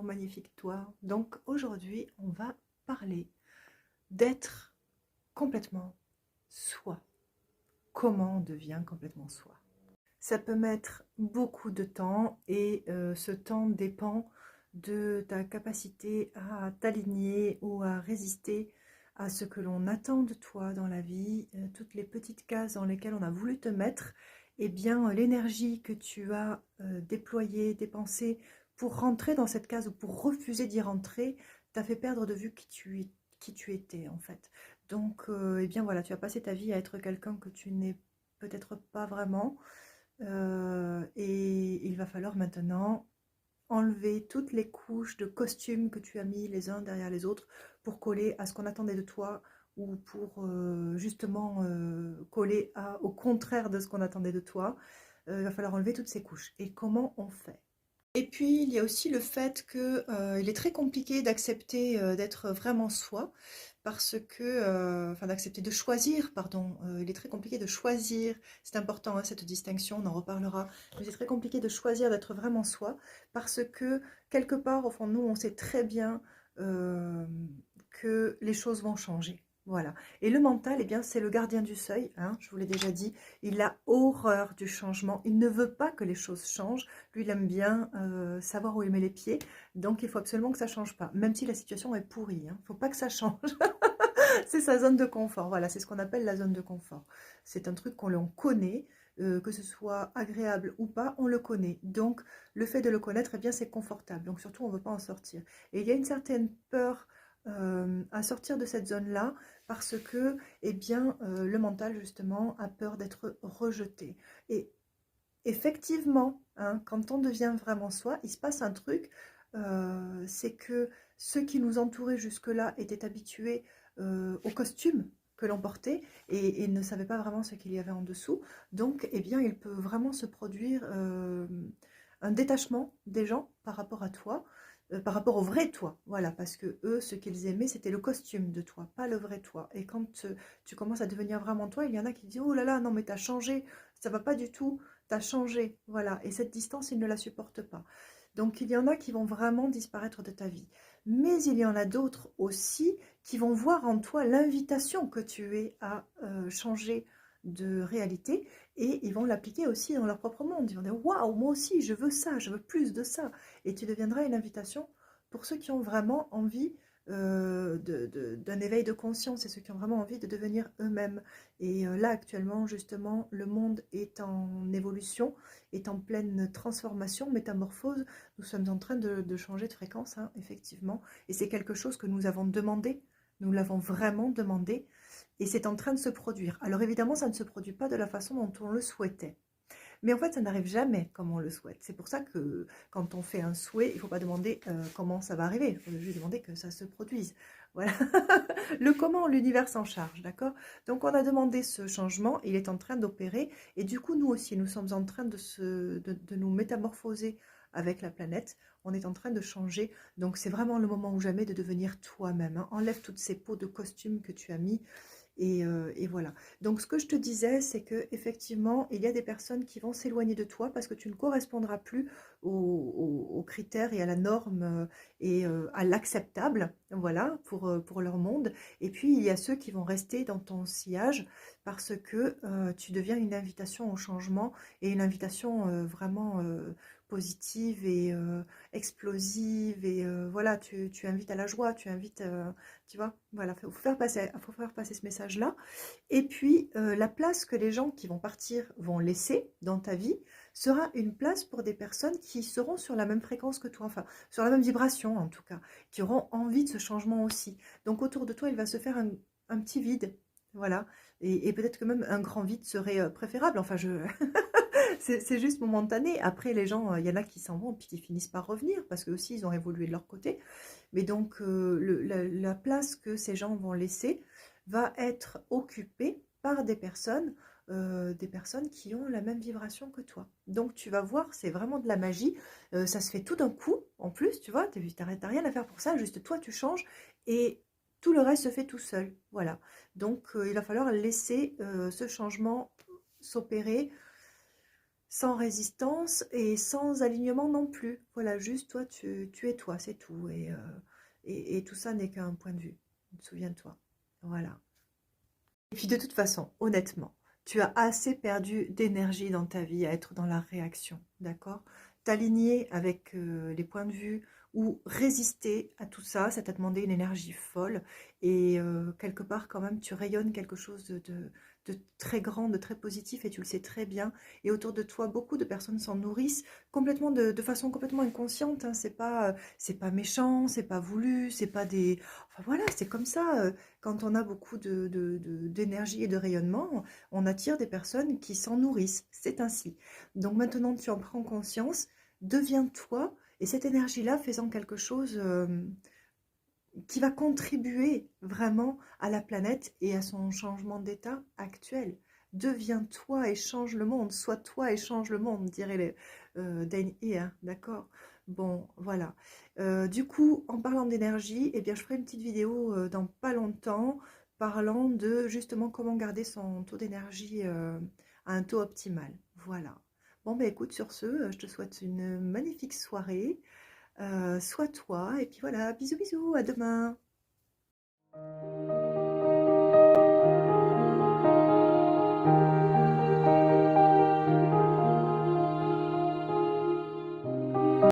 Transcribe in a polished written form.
magnifique toi. Donc aujourd'hui, on va parler d'être complètement soi. Comment on devient complètement soi? Ça peut mettre beaucoup de temps et ce temps dépend de ta capacité à t'aligner ou à résister à ce que l'on attend de toi dans la vie, toutes les petites cases dans lesquelles on a voulu te mettre, et bien l'énergie que tu as déployée, dépensée pour rentrer dans cette case ou pour refuser d'y rentrer, t'a fait perdre de vue qui tu étais en fait. Donc, eh bien voilà, tu as passé ta vie à être quelqu'un que tu n'es peut-être pas vraiment, et il va falloir maintenant enlever toutes les couches de costumes que tu as mis les uns derrière les autres pour coller à ce qu'on attendait de toi ou pour justement coller au contraire de ce qu'on attendait de toi. Il va falloir enlever toutes ces couches. Et comment on fait? Et puis, il y a aussi le fait que, il est très compliqué d'accepter, d'être vraiment soi parce que, enfin d'accepter de choisir, pardon, il est très compliqué de choisir, c'est important, hein, cette distinction, on en reparlera, mais c'est très compliqué de choisir d'être vraiment soi parce que quelque part, au fond de nous, on sait très bien, que les choses vont changer. Voilà. Et le mental, eh bien, c'est le gardien du seuil, hein, je vous l'ai déjà dit, il a horreur du changement, il ne veut pas que les choses changent. Lui, il aime bien savoir où il met les pieds, donc il faut absolument que ça ne change pas, même si la situation est pourrie, il ne faut pas que ça change. C'est sa zone de confort, voilà, c'est ce qu'on appelle la zone de confort. C'est un truc qu'on connaît, que ce soit agréable ou pas, on le connaît. Donc, le fait de le connaître, eh bien, c'est confortable, donc surtout, on ne veut pas en sortir. Et il y a une certaine peur à sortir de cette zone-là, parce que, eh bien, le mental, justement, a peur d'être rejeté. Et effectivement, hein, quand on devient vraiment soi, il se passe un truc, c'est que ceux qui nous entouraient jusque-là étaient habitués au costume que l'on portait et ne savaient pas vraiment ce qu'il y avait en dessous. Donc, eh bien, il peut vraiment se produire un détachement des gens par rapport à toi, par rapport au vrai toi. Voilà, parce que eux, ce qu'ils aimaient, c'était le costume de toi, pas le vrai toi. Et quand tu commences à devenir vraiment toi, il y en a qui disent « Oh là là, non mais t'as changé, ça va pas du tout ». T'as changé, voilà, et cette distance, ils ne la supportent pas. Donc, il y en a qui vont vraiment disparaître de ta vie. Mais il y en a d'autres aussi qui vont voir en toi l'invitation que tu es à changer de réalité et ils vont l'appliquer aussi dans leur propre monde. Ils vont dire « Waouh, moi aussi, je veux ça, je veux plus de ça ». Et tu deviendras une invitation pour ceux qui ont vraiment envie d'un éveil de conscience et ceux qui ont vraiment envie de devenir eux-mêmes. Et là, actuellement, justement, le monde est en évolution, est en pleine transformation, métamorphose. Nous sommes en train de changer de fréquence, hein, effectivement. Et c'est quelque chose que nous avons demandé. Nous l'avons vraiment demandé. Et c'est en train de se produire. Alors évidemment, ça ne se produit pas de la façon dont on le souhaitait. Mais en fait, ça n'arrive jamais comme on le souhaite. C'est pour ça que quand on fait un souhait, il ne faut pas demander comment ça va arriver. Il faut juste demander que ça se produise. Voilà. Le comment, l'univers s'en charge, d'accord? Donc, on a demandé ce changement, il est en train d'opérer. Et du coup, nous aussi, nous sommes en train de nous métamorphoser avec la planète. On est en train de changer. Donc, c'est vraiment le moment ou jamais de devenir toi-même, hein. Enlève toutes ces peaux de costume que tu as mis. Et voilà. Donc, ce que je te disais, c'est que effectivement, il y a des personnes qui vont s'éloigner de toi parce que tu ne correspondras plus aux critères et à la norme et à l'acceptable, voilà, pour leur monde. Et puis, il y a ceux qui vont rester dans ton sillage parce que tu deviens une invitation au changement et une invitation vraiment positive et explosive. Et voilà, tu invites à la joie, tu invites... tu vois, voilà, faut faire passer ce message-là. Et puis, la place que les gens qui vont partir vont laisser dans ta vie sera une place pour des personnes qui seront sur la même fréquence que toi, enfin, sur la même vibration en tout cas, qui auront envie de ce changement aussi. Donc, autour de toi, il va se faire un petit vide, voilà. Et peut-être que même un grand vide serait préférable. Enfin, c'est juste momentané. Après, les gens, il y en a qui s'en vont puis qui finissent par revenir parce qu'eux aussi, ils ont évolué de leur côté. Mais donc, la place que ces gens vont laisser va être occupée par des personnes qui ont la même vibration que toi. Donc, tu vas voir, c'est vraiment de la magie. Ça se fait tout d'un coup, en plus, tu vois, tu n'as rien à faire pour ça, juste toi, tu changes et tout le reste se fait tout seul. Voilà. Donc, il va falloir laisser ce changement s'opérer sans résistance et sans alignement non plus. Voilà, juste toi, tu es toi, c'est tout. Et tout ça n'est qu'un point de vue. Souviens-toi. Voilà. Et puis de toute façon, honnêtement, tu as assez perdu d'énergie dans ta vie à être dans la réaction, d'accord? T'aligner avec les points de vue ou résister à tout ça, ça t'a demandé une énergie folle et quelque part quand même tu rayonnes quelque chose de très grand, de très positif et tu le sais très bien. Et autour de toi, beaucoup de personnes s'en nourrissent complètement de façon complètement inconsciente, hein. C'est pas méchant, c'est pas voulu, c'est pas des... Enfin voilà, c'est comme ça. Quand on a beaucoup d'énergie et de rayonnement, on attire des personnes qui s'en nourrissent. C'est ainsi. Donc maintenant, tu en prends conscience, deviens-toi, et cette énergie-là, faisant quelque chose qui va contribuer vraiment à la planète et à son changement d'état actuel. Deviens-toi et change le monde. Sois toi et change le monde, dirait les Dane hein, d'accord? Bon, voilà. Du coup, en parlant d'énergie, eh bien, je ferai une petite vidéo dans pas longtemps parlant de justement comment garder son taux d'énergie à un taux optimal. Voilà. Bon, ben écoute, sur ce, je te souhaite une magnifique soirée. Sois toi, et puis voilà, bisous bisous, à demain.